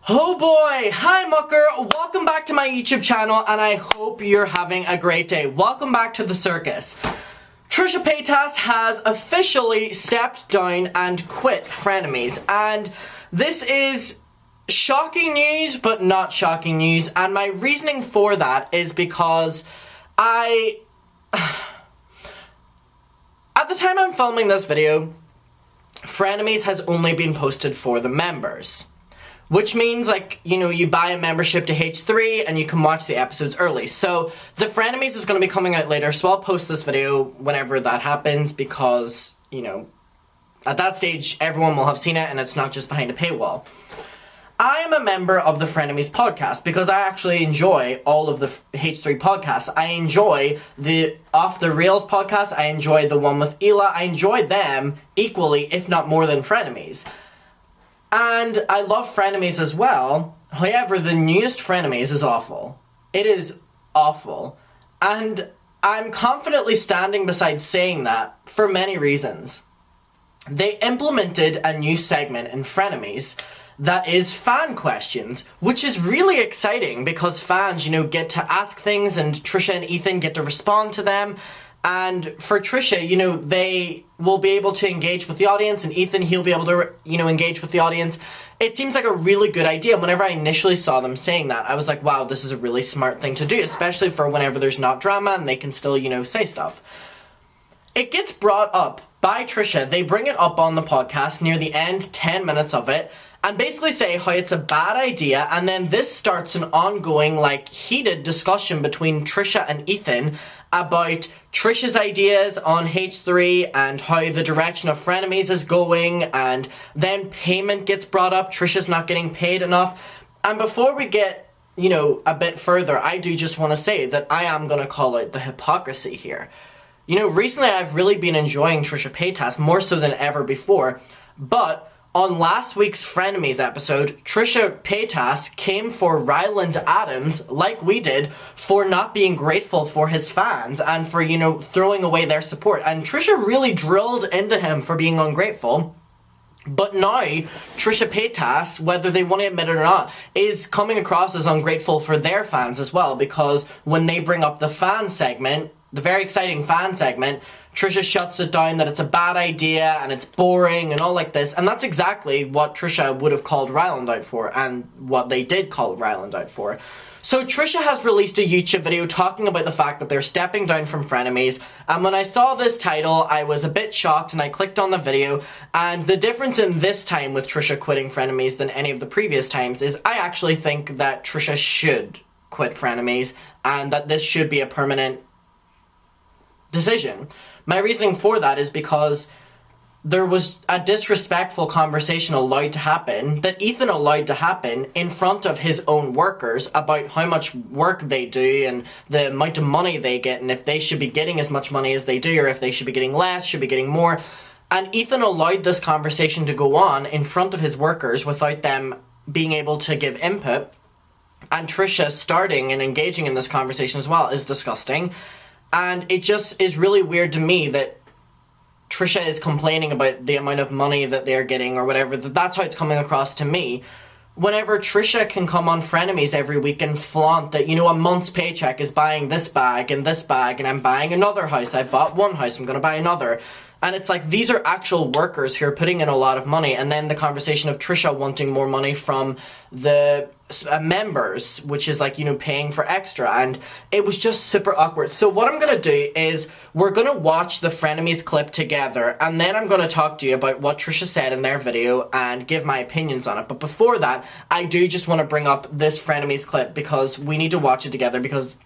Oh boy! Hi Mucker! Welcome back to my YouTube channel and I hope you're having a great day. Welcome back to the circus. Trisha Paytas has officially stepped down and quit Frenemies, and this is shocking news but not shocking news, and my reasoning for that is because at the time I'm filming this video, Frenemies has only been posted for the members. Which means, like, you know, you buy a membership to H3 and you can watch the episodes early. So, the Frenemies is going to be coming out later, so I'll post this video whenever that happens because, you know, at that stage, everyone will have seen it and it's not just behind a paywall. I am a member of the Frenemies podcast because I actually enjoy all of the H3 podcasts. I enjoy the Off the Rails podcast, I enjoy the one with Ela, I enjoy them equally, if not more than Frenemies. And I love Frenemies as well. However, the newest Frenemies is awful. It is awful. And I'm confidently standing beside saying that for many reasons. They implemented a new segment in Frenemies that is fan questions, which is really exciting because fans, you know, get to ask things and Trisha and Ethan get to respond to them. And for Trisha, you know, they will be able to engage with the audience, and Ethan, he'll be able to, you know, engage with the audience. It seems like a really good idea. Whenever I initially saw them saying that, I was like, wow, this is a really smart thing to do, especially for whenever there's not drama and they can still, you know, say stuff. It gets brought up by Trisha. They bring it up on the podcast near the end, 10 minutes of it, and basically say how it's a bad idea, and then this starts an ongoing, like, heated discussion between Trisha and Ethan about Trisha's ideas on H3 and how the direction of Frenemies is going, and then payment gets brought up. Trisha's not getting paid enough. And before we get, you know, a bit further, I do just want to say that I am going to call out the hypocrisy here. You know, recently I've really been enjoying Trisha Paytas more so than ever before, but on last week's Frenemies episode, Trisha Paytas came for Ryland Adams, like we did, for not being grateful for his fans and for, you know, throwing away their support. And Trisha really drilled into him for being ungrateful. But now, Trisha Paytas, whether they want to admit it or not, is coming across as ungrateful for their fans as well, because when they bring up the fan segment, the very exciting fan segment, Trisha shuts it down that it's a bad idea and it's boring and all like this, and that's exactly what Trisha would have called Ryland out for, and what they did call Ryland out for. So Trisha has released a YouTube video talking about the fact that they're stepping down from Frenemies, and when I saw this title, I was a bit shocked and I clicked on the video, and the difference in this time with Trisha quitting Frenemies than any of the previous times is I actually think that Trisha should quit Frenemies, and that this should be a permanent decision. My reasoning for that is because there was a disrespectful conversation allowed to happen, that Ethan allowed to happen in front of his own workers about how much work they do and the amount of money they get, and if they should be getting as much money as they do or if they should be getting less, should be getting more. And Ethan allowed this conversation to go on in front of his workers without them being able to give input. And Trisha starting and engaging in this conversation as well is disgusting. And it just is really weird to me that Trisha is complaining about the amount of money that they're getting or whatever. That's how it's coming across to me. Whenever Trisha can come on Frenemies every week and flaunt that, you know, a month's paycheck is buying this bag, and I'm buying another house. I bought one house, I'm going to buy another. And it's like, these are actual workers who are putting in a lot of money. And then the conversation of Trisha wanting more money from the members, which is like, you know, paying for extra. And it was just super awkward. So what I'm going to do is we're going to watch the Frenemies clip together. And then I'm going to talk to you about what Trisha said in their video and give my opinions on it. But before that, I do just want to bring up this Frenemies clip because we need to watch it together because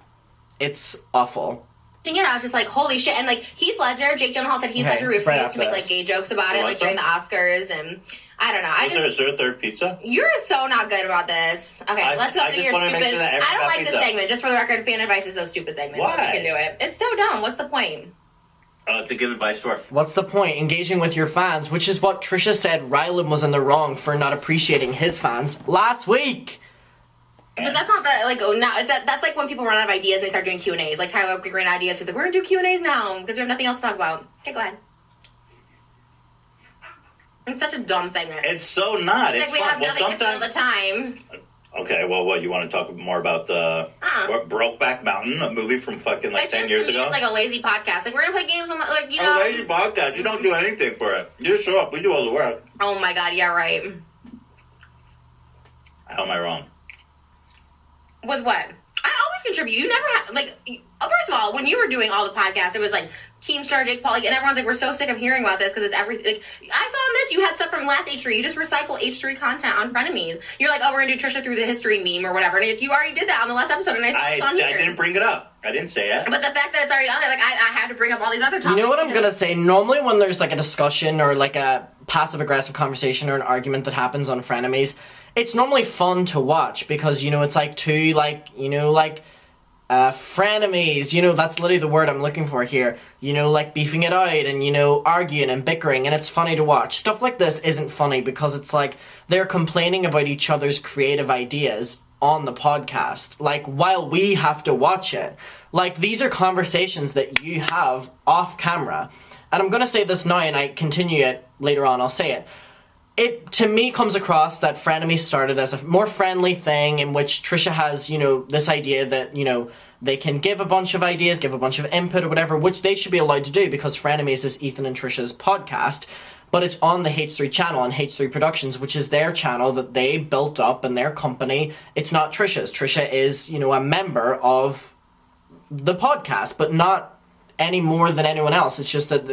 it's awful. And I was just like, holy shit. And, like, Heath Ledger, Jake Gyllenhaal said Heath Ledger refused to make, like, gay jokes about it, like, during the Oscars, and I don't know. Is there a third pizza? You're so not good about this. Okay, let's go to your stupid... I don't like this segment. Just for the record, fan advice is a stupid segment. Why? You can do it. It's so dumb. What's the point? To give advice to our... What's the point? Engaging with your fans, which is what Trisha said Ryland was in the wrong for not appreciating his fans last week. But that's not the, like, now, that's like when people run out of ideas and they start doing Q&As. Like, Tyler Oakley ran ideas, so he's like, we're going to do Q&As now, because we have nothing else to talk about. Okay, go ahead. It's such a dumb segment. It's so not. It's like we fun. have nothing to fill sometimes the time. Okay, well, what, you want to talk more about the Brokeback Mountain, a movie from fucking 10 years ago? It's like a lazy podcast. Like, we're going to play games on the, A lazy podcast. You don't do anything for it. You just show up. We do all the work. Oh my God, yeah, right. How am I wrong? With what? I always contribute. You never have, first of all, when you were doing all the podcasts, it was Keemstar, Jake Paul, and everyone's like, we're so sick of hearing about this because it's everything. I saw on this, you had stuff from last H3. You just recycle H3 content on Frenemies. You're like, oh, we're going to do Trisha through the history meme or whatever. And you already did that on the last episode, and I saw it on here. I didn't bring it up. I didn't say it. But the fact that it's already on there, I had to bring up all these other topics. You know what I'm going to say? Normally when there's a discussion or a passive-aggressive conversation or an argument that happens on Frenemies, it's normally fun to watch because, it's two, frenemies, that's literally the word I'm looking for here, beefing it out and, arguing and bickering, and it's funny to watch. Stuff like this isn't funny because it's they're complaining about each other's creative ideas on the podcast, while we have to watch it. These are conversations that you have off camera. And I'm gonna say this now and I continue it later on, I'll say it. It, to me, comes across that Frenemies started as a more friendly thing in which Trisha has, this idea that, they can give a bunch of ideas, give a bunch of input or whatever, which they should be allowed to do because Frenemies is Ethan and Trisha's podcast, but it's on the H3 channel and H3 Productions, which is their channel that they built up in their company. It's not Trisha's. Trisha is, a member of the podcast, but not any more than anyone else. It's just that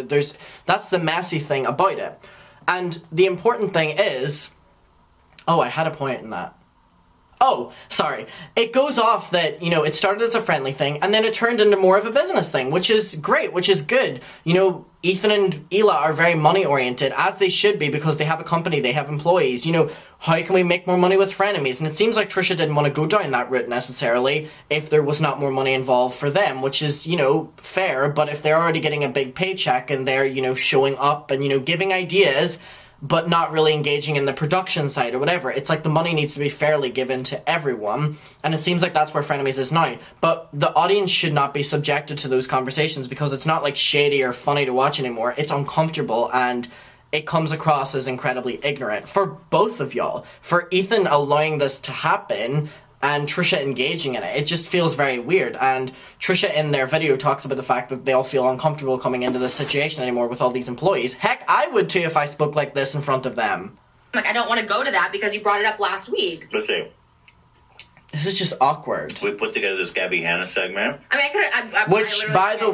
that's the messy thing about it. And the important thing is... Oh, I had a point in that. Oh, sorry. It goes off that, it started as a friendly thing, and then it turned into more of a business thing, which is great, which is good. Ethan and Ela are very money-oriented, as they should be, because they have a company, they have employees. How can we make more money with Frenemies? And it seems like Trisha didn't want to go down that route necessarily if there was not more money involved for them, which is, fair, but if they're already getting a big paycheck and they're, showing up and, giving ideas, but not really engaging in the production side or whatever. It's the money needs to be fairly given to everyone, and it seems like that's where Frenemies is now. But the audience should not be subjected to those conversations because it's not shady or funny to watch anymore. It's uncomfortable, and it comes across as incredibly ignorant for both of y'all. For Ethan allowing this to happen and Trisha engaging in it, it just feels very weird. And Trisha in their video talks about the fact that they all feel uncomfortable coming into this situation anymore with all these employees. Heck, I would too if I spoke like this in front of them. I don't want to go to that because you brought it up last week. Let's see. This is just awkward. We put together this Gabby Hanna segment. Which, by the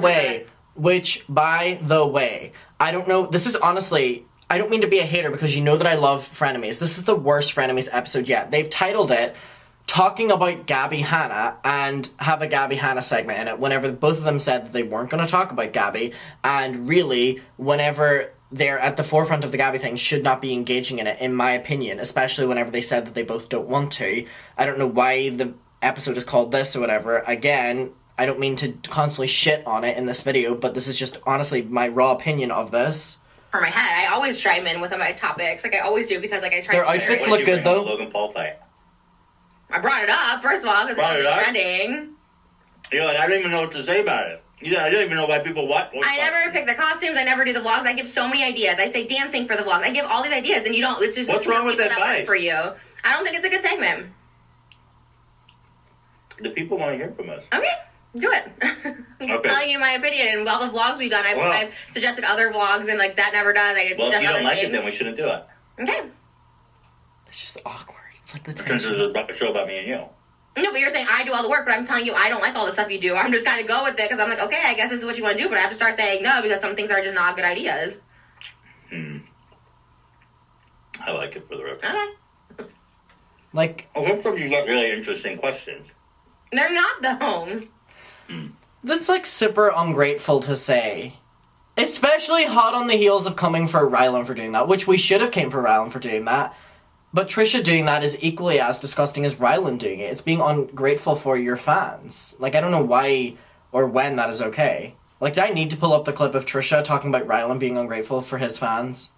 way, I don't know, this is honestly, I don't mean to be a hater because you know that I love Frenemies. This is the worst Frenemies episode yet. They've titled it talking about Gabby Hanna and have a Gabby Hanna segment in it whenever both of them said that they weren't going to talk about Gabby, and really whenever they're at the forefront of the Gabby thing should not be engaging in it, in my opinion, especially whenever they said that they both don't want to. I don't know why the episode is called this or whatever. Again, I don't mean to constantly shit on it in this video, but this is just honestly my raw opinion of this. For my head, I always chime in with my topics, I always do, because I try. Their outfits look good though. Logan Paul fight. I brought it up, first of all, because it's trending. Yeah, I don't even know what to say about it. I don't even know why people watch. I never pick the costumes. I never do the vlogs. I give so many ideas. I say dancing for the vlogs. I give all these ideas, and you don't. It's just what's wrong with that advice for you? I don't think it's a good segment. The people want to hear from us. Okay, do it. I'm just telling you my opinion. And all the vlogs we've done, I've suggested other vlogs, and that never does. If you don't like it, then we shouldn't do it. Okay. It's just awkward. It's like the tension. Since it's a show about me and you. No, but you're saying I do all the work, but I'm telling you I don't like all the stuff you do. I'm just kind of go with it because I'm like, okay, I guess this is what you want to do, but I have to start saying no because some things are just not good ideas. I like it for the record. Okay. Hopefully you got really interesting questions. They're not though. That's super ungrateful to say. Especially hot on the heels of coming for Rylan for doing that, which we should have came for Rylan for doing that. But Trisha doing that is equally as disgusting as Rylan doing it. It's being ungrateful for your fans. I don't know why or when that is okay. Do I need to pull up the clip of Trisha talking about Rylan being ungrateful for his fans?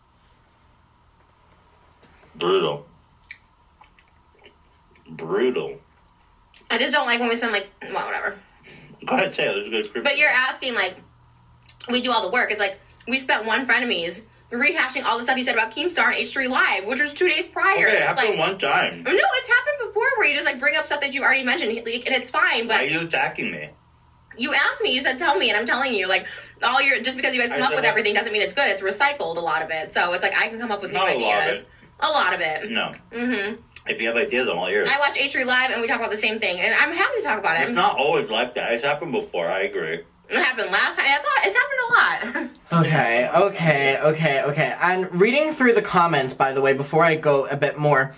Brutal. I just don't like when we spend whatever. Go ahead, say it. There's a good script. But you're asking we do all the work. It's we spent one Frenemies rehashing all the stuff you said about Keemstar and H3 Live, which was 2 days prior. Okay, it happened one time. No, it's happened before where you just like bring up stuff that you've already mentioned, and it's fine. But why are you attacking me? You asked me, you said tell me, and I'm telling you, like, just because you guys come up with everything doesn't mean it's good. It's recycled, a lot of it. So it's like I can come up with new ideas. A lot of it. No. Mm-hmm. If you have ideas, I'm all ears. I watch H3 Live and we talk about the same thing, and I'm happy to talk about it. It's not always like that. It's happened before, I agree. It happened last time. It's happened a lot. Okay. And reading through the comments, by the way, before I go a bit more,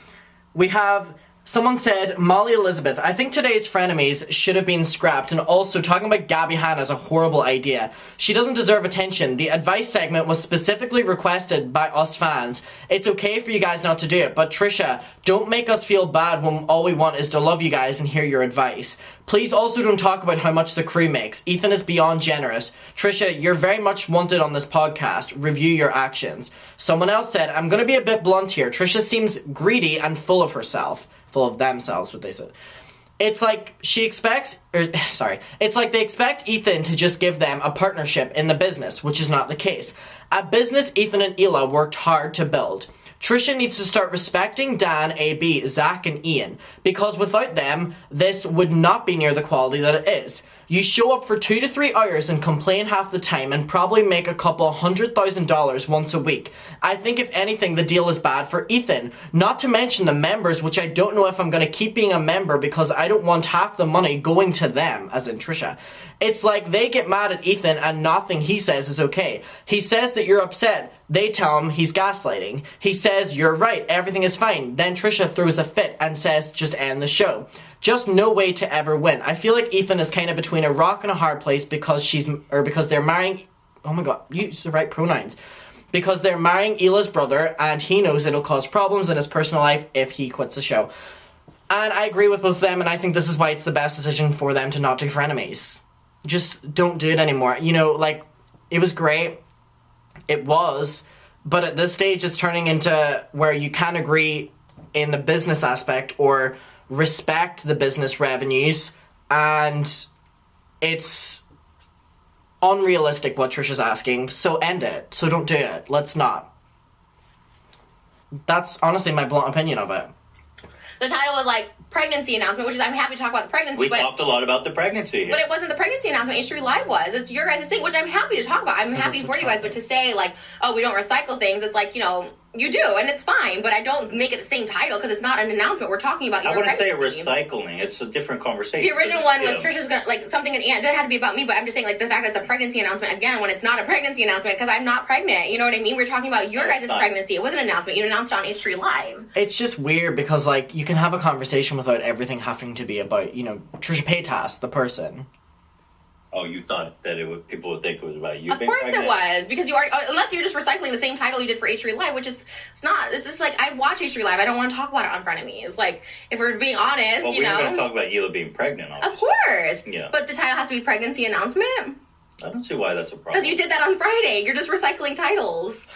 we have... Someone said, Molly Elizabeth, I think today's Frenemies should have been scrapped, and also talking about Gabby Hanna is a horrible idea. She doesn't deserve attention. The advice segment was specifically requested by us fans. It's okay for you guys not to do it, but Trisha, don't make us feel bad when all we want is to love you guys and hear your advice. Please also don't talk about how much the crew makes. Ethan is beyond generous. Trisha, you're very much wanted on this podcast. Review your actions. Someone else said, I'm gonna be a bit blunt here. Trisha seems greedy and full of herself. Full of themselves, what they said. It's like it's like they expect Ethan to just give them a partnership in the business, which is not the case. A business Ethan and Hila worked hard to build. Trisha needs to start respecting Dan, AB, Zach, and Ian, because without them, this would not be near the quality that it is. You show up for 2 to 3 hours and complain half the time and probably make a couple $100,000 once a week. I think if anything, the deal is bad for Ethan. Not to mention the members, which I don't know if I'm going to keep being a member because I don't want half the money going to them, as in Trisha. It's like they get mad at Ethan and nothing he says is okay. He says that you're upset. They tell him he's gaslighting. He says, you're right, everything is fine. Then Trisha throws a fit and says, just end the show. Just no way to ever win. I feel like Ethan is kind of between a rock and a hard place because they're marrying, oh my god, use the right pronouns. Because they're marrying Hila's brother and he knows it'll cause problems in his personal life if he quits the show. And I agree with both of them, and I think this is why it's the best decision for them to not do Frenemies. Just don't do it anymore. You know, like, it was great. It was. But at this stage, it's turning into where you can agree in the business aspect or respect the business revenues, and it's unrealistic what Trisha's asking, so end it. So don't do it. Let's not. That's honestly my blunt opinion of it. The title was like pregnancy announcement, which is I'm happy to talk about the pregnancy. We talked a lot about the pregnancy here. But it wasn't the pregnancy announcement H3 Live was. It's your guys' thing, which I'm happy to talk about. I'm happy for you guys, but to say like, oh, we don't recycle things, it's like, you know, you do, and it's fine, but I don't make it the same title because it's not an announcement. We're talking about your pregnancy. I wouldn't say recycling. It's a different conversation. The original one was Trisha's gonna, like, something, and it didn't have to be about me, but I'm just saying, like, the fact that it's a pregnancy announcement, again, when it's not a pregnancy announcement, because I'm not pregnant, you know what I mean? We're talking about your guys' pregnancy. It wasn't an announcement. You announced on H3 Live. It's just weird because, like, you can have a conversation without everything having to be about, you know, Trisha Paytas, the person. Oh, you thought that people would think it was about you? Of course it was, because you are, unless you're just recycling the same title you did for H3 Live, which is, it's not, it's just like, I watch H3 Live, I don't want to talk about it on Frenemies. Like, if we're being honest, well, you know. We're going to talk about Hila being pregnant, obviously. Of course. Yeah. But the title has to be pregnancy announcement? I don't see why that's a problem. Because you did that on Friday. You're just recycling titles.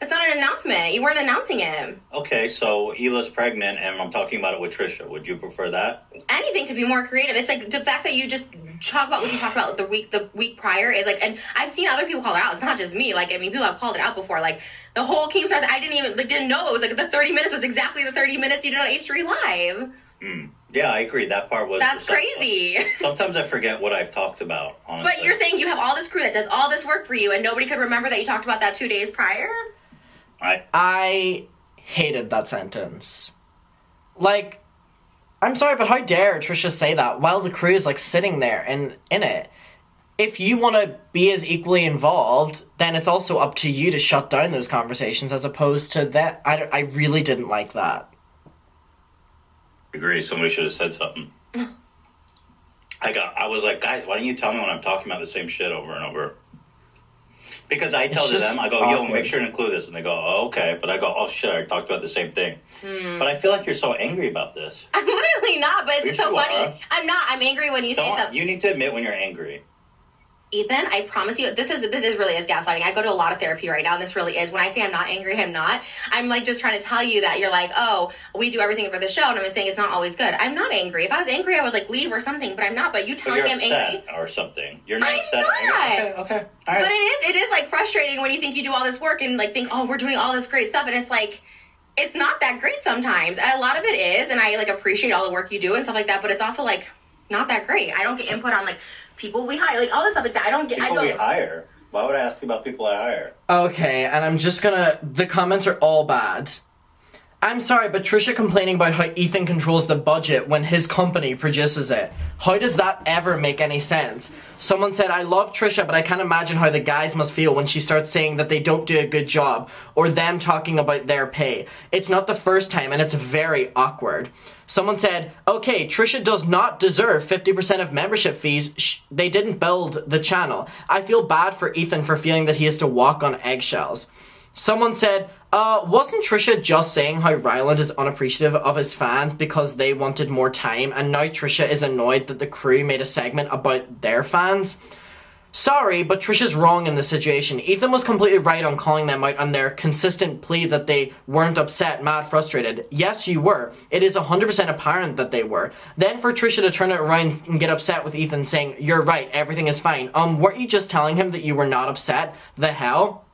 It's not an announcement. You weren't announcing it. Okay, so Hila's pregnant, and I'm talking about it with Trisha. Would you prefer that? Anything to be more creative. It's like the fact that you just talk about what you talked about the week prior is like, and I've seen other people call it out. It's not just me. Like, I mean, people have called it out before. Like, the whole Keemstars, I didn't know. It was like the 30 minutes was exactly the 30 minutes you did on H3 Live. Yeah, I agree. That part was... That's crazy. Sometimes I forget what I've talked about, honestly. But you're saying you have all this crew that does all this work for you, and nobody could remember that you talked about that 2 days prior? I hated that sentence. Like, I'm sorry, but how dare Trisha say that while the crew is, like, sitting there and in it? If you want to be as equally involved, then it's also up to you to shut down those conversations as opposed to that. I really didn't like that. I agree. Somebody should have said something. I was like, guys, why don't you tell me when I'm talking about the same shit over and over? Because I tell them, I go, yo, make sure to include this. And they go, oh, okay. But I go, oh, shit, I talked about the same thing. But I feel like you're so angry about this. I'm literally not, but it's just so funny. Are. I'm not. I'm angry when you say something. You need to admit when you're angry. Ethan, I promise you, this is really is gaslighting. I go to a lot of therapy right now, and this really is. When I say I'm not angry, I'm not. I'm like just trying to tell you that you're like, oh, we do everything for the show, and I'm saying it's not always good. I'm not angry. If I was angry, I would like leave or something, but I'm not. But you telling me I'm angry or something. You're not I'm upset. not. Okay. All right. But it is like frustrating when you think you do all this work and like think, oh, we're doing all this great stuff, and it's like, it's not that great sometimes. A lot of it is, and I like appreciate all the work you do and stuff like that, but it's also like not that great. I don't get input on like people we hire, like all this stuff like that. People we hire? Why would I ask you about people I hire? Okay, and I'm just gonna... The comments are all bad. I'm sorry, but Trisha complaining about how Ethan controls the budget when his company produces it. How does that ever make any sense? Someone said, I love Trisha, but I can't imagine how the guys must feel when she starts saying that they don't do a good job, or them talking about their pay. It's not the first time, and it's very awkward. Someone said, okay, Trisha does not deserve 50% of membership fees. They didn't build the channel. I feel bad for Ethan for feeling that he has to walk on eggshells. Someone said, wasn't Trisha just saying how Ryland is unappreciative of his fans because they wanted more time, and now Trisha is annoyed that the crew made a segment about their fans? Sorry, but Trisha's wrong in this situation. Ethan was completely right on calling them out on their consistent plea that they weren't upset, mad, frustrated. Yes, you were. It is 100% apparent that they were. Then for Trisha to turn it around and get upset with Ethan saying, you're right, everything is fine. Weren't you just telling him that you were not upset? The hell?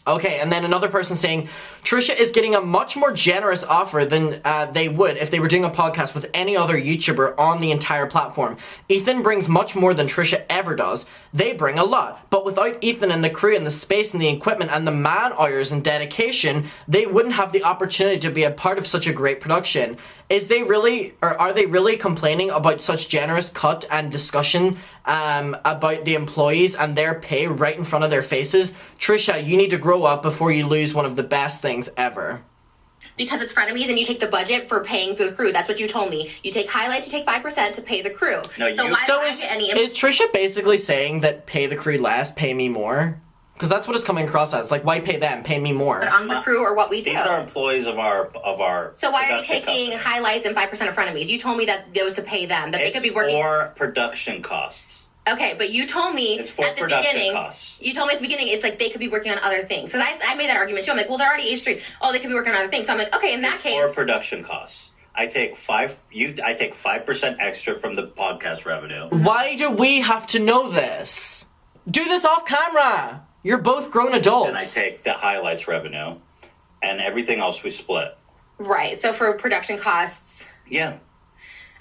Okay, and then another person saying, Trisha is getting a much more generous offer than they would if they were doing a podcast with any other YouTuber on the entire platform. Ethan brings much more than Trisha ever does. They bring a lot, but without Ethan and the crew and the space and the equipment and the man hours and dedication, they wouldn't have the opportunity to be a part of such a great production. Are they really complaining about such generous cut and discussion about the employees and their pay right in front of their faces? Trisha, you need to grow up before you lose one of the best things ever. Because it's Frenemies and you take the budget for paying the crew. That's what you told me. You take highlights, you take 5% to pay the crew. No, you... Is Trisha basically saying that pay the crew less, pay me more? Because that's what it's coming across as. Like, why pay them? Pay me more. But on the crew or what we do. These are employees of our So why are you taking highlights and 5% of Frenemies? You told me that it was to pay them, that they could be working... It's for production costs. Okay, but you told me it's for at the production beginning. Costs. You told me at the beginning it's like they could be working on other things. So I made that argument too. I'm like, well, they're already H3. Oh, they could be working on other things. So I'm like, okay, in that case, for production costs. I take 5% extra from the podcast revenue. Why do we have to know this? Do this off camera. You're both grown adults. And I take the highlights revenue, and everything else we split. Right. So for production costs. Yeah.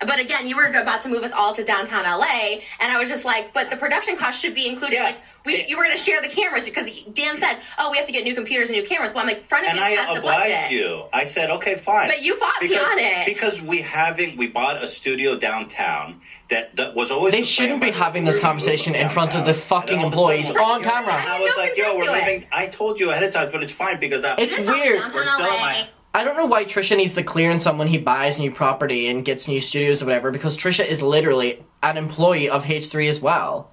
But again, you were about to move us all to downtown LA, and I was just like, but the production cost should be included. Yeah. Like, you were going to share the cameras because Dan said, oh, we have to get new computers and new cameras. Well, I'm like, Frenemies has the budget. And I obliged you. I said, okay, fine. But you fought me on it. Because we bought a studio downtown that was always... They shouldn't be having this conversation in front of the fucking employees on camera. And I was like, yo, we're moving... I told you ahead of time, but it's fine because... It's weird. We're still at my... I don't know why Trisha needs to clearance on when he buys new property and gets new studios or whatever, because Trisha is literally an employee of H3 as well.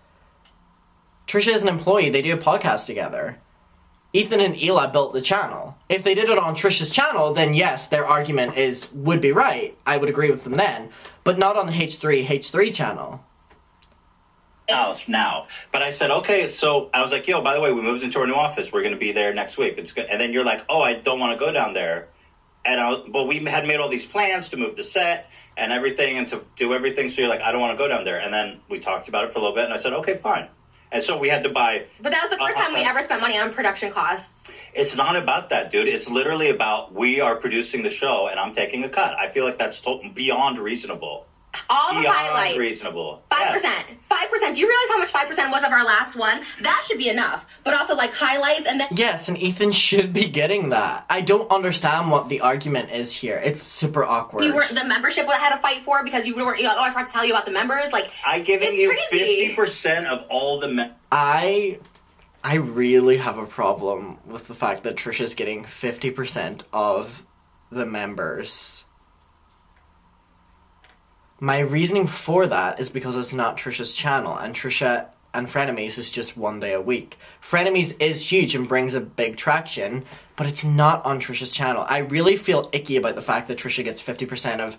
Trisha is an employee. They do a podcast together. Ethan and Eli built the channel. If they did it on Trisha's channel, then yes, their argument would be right. I would agree with them then. But not on the H3 channel. Now. But I said, okay, so I was like, yo, by the way, we moved into our new office. We're going to be there next week. It's good. And then you're like, oh, I don't want to go down there. But we had made all these plans to move the set and everything and to do everything. So you're like, I don't want to go down there. And then we talked about it for a little bit. And I said, okay, fine. And so we had to buy... But that was the first time we ever spent money on production costs. It's not about that, dude. It's literally about we are producing the show and I'm taking a cut. I feel like that's beyond reasonable. All the highlights. Reasonable. 5%. Yes. 5%. Do you realize how much 5% was of our last one? That should be enough. But also like highlights and then... Yes, and Ethan should be getting that. I don't understand what the argument is here. It's super awkward. The membership I had to fight for because you weren't... Oh, I forgot to tell you about the members. Like, I giving you crazy. 50% of all the... I really have a problem with the fact that Trisha's getting 50% of the members. My reasoning for that is because it's not Trisha's channel, and Trisha and Frenemies is just one day a week. Frenemies is huge and brings a big traction, but it's not on Trisha's channel. I really feel icky about the fact that Trisha gets 50% of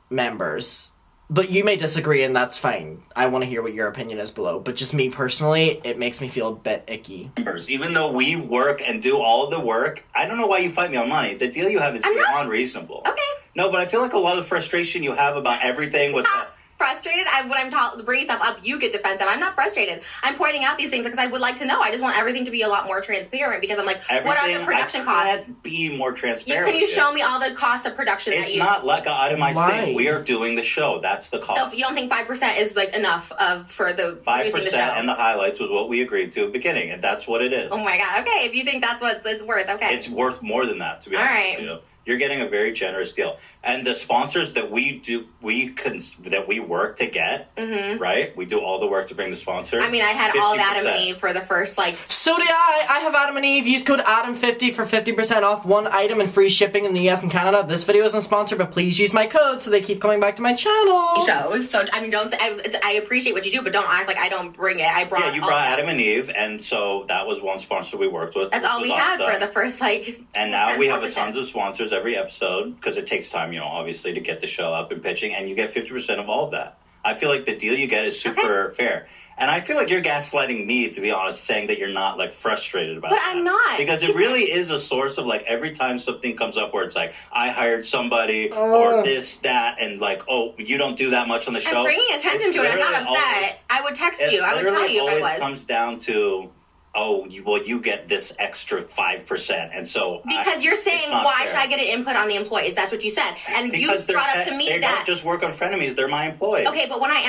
members. But you may disagree, and that's fine. I want to hear what your opinion is below. But just me personally, it makes me feel a bit icky. Even though we work and do all of the work, I don't know why you fight me on money. The deal you have is beyond reasonable. Okay. No, but I feel like a lot of frustration you have about everything with the... Frustrated. When I'm bringing stuff up, you get defensive. I'm not frustrated. I'm pointing out these things because I would like to know. I just want everything to be a lot more transparent because I'm like, what are the production costs? Be more transparent. Can you show me all the costs of production? It's not like an itemized thing. We are doing the show. That's the cost. So you don't think 5% is like enough for the 5% the show? And the highlights was what we agreed to at the begining, and that's what it is. Oh my god. Okay, if you think that's what it's worth, okay. It's worth more than that, to be honest. All right. You know? You're getting a very generous deal. And the sponsors that that we work to get, right? We do all the work to bring the sponsors. I mean, I had 50%. All of Adam and Eve for the first, So did I. I have Adam and Eve. Use code ADAM50 for 50% off one item and free shipping in the US and Canada. This video isn't sponsored, but please use my code so they keep coming back to my channel. So, I mean, I appreciate what you do, but don't act like I don't bring it. I brought Yeah, you brought Adam and Eve, and so that was one sponsor we worked with. That's all we had for the first, And now we have tons of sponsors every episode, because it takes time, obviously, to get the show up and pitching, and you get 50% of all of that. I feel like the deal you get is super fair. And I feel like you're gaslighting me, to be honest, saying that you're not, frustrated about it. But I'm not. Because it really is a source of, every time something comes up where it's I hired somebody, or this, that, and, oh, you don't do that much on the show. I'm bringing attention to it. I'm not upset. I would text you. I would tell you if I was. It always comes down to... you get this extra 5%, and so because you're saying why should I get an input on the employees? That's what you said, and because you brought up to me they that don't just work on Frenemies; they're my employees. Okay, but when I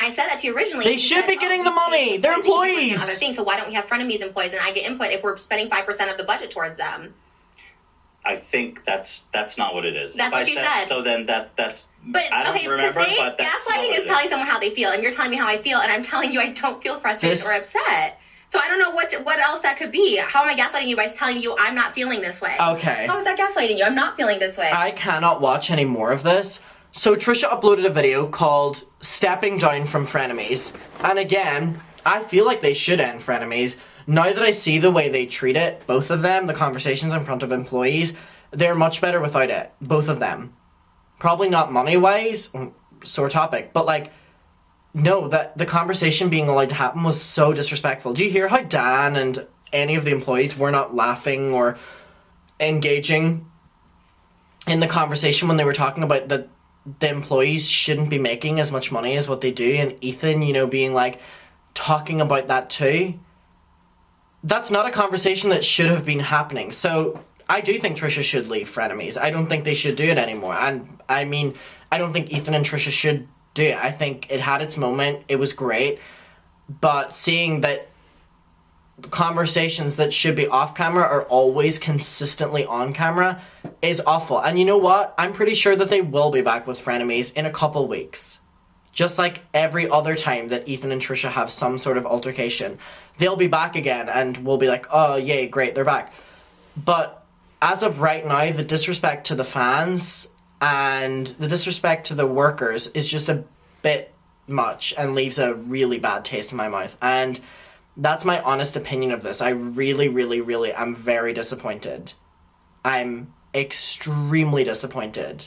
said that to you originally, they should be getting the money. They're employees. Other things. So why don't we have Frenemies employees and I get input if we're spending 5% of the budget towards them? I think that's not what it is. That's what you said. So then that's. But I don't remember. But gaslighting is telling someone how they feel, and you're telling me how I feel, and I'm telling you I don't feel frustrated or upset. So I don't know what else that could be. How am I gaslighting you by telling you I'm not feeling this way? Okay. How is that gaslighting you? I'm not feeling this way. I cannot watch any more of this. So Trisha uploaded a video called Stepping Down from Frenemies. And again, I feel like they should end Frenemies. Now that I see the way they treat it, both of them, the conversations in front of employees, they're much better without it. Both of them. Probably not money-wise, sore topic, but no, that the conversation being allowed to happen was so disrespectful. Do you hear how Dan and any of the employees were not laughing or engaging in the conversation when they were talking about that the employees shouldn't be making as much money as what they do, and Ethan, being talking about that too? That's not a conversation that should have been happening. So I do think Trisha should leave Frenemies. I don't think they should do it anymore. And I mean, I don't think Ethan and Trisha should do it. I think it had its moment. It was great. But seeing that conversations that should be off camera are always consistently on camera is awful. And you know what? I'm pretty sure that they will be back with Frenemies in a couple weeks. Just like every other time that Ethan and Trisha have some sort of altercation. They'll be back again and we'll be like, oh, yay, great, they're back. But as of right now, the disrespect to the fans and the disrespect to the workers is just a bit much and leaves a really bad taste in my mouth. And that's my honest opinion of this. I really, really, really am very disappointed. I'm extremely disappointed.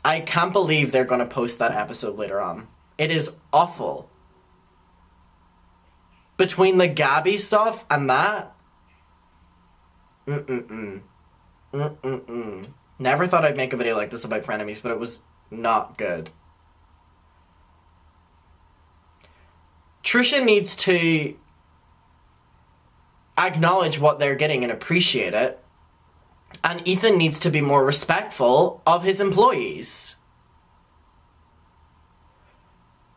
I can't believe they're going to post that episode later on. It is awful. Between the Gabby stuff and that, Never thought I'd make a video like this about Frenemies, but it was not good. Trisha needs to acknowledge what they're getting and appreciate it. And Ethan needs to be more respectful of his employees.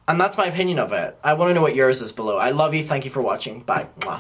And that's my opinion of it. I want to know what yours is below. I love you. Thank you for watching. Bye. Mwah.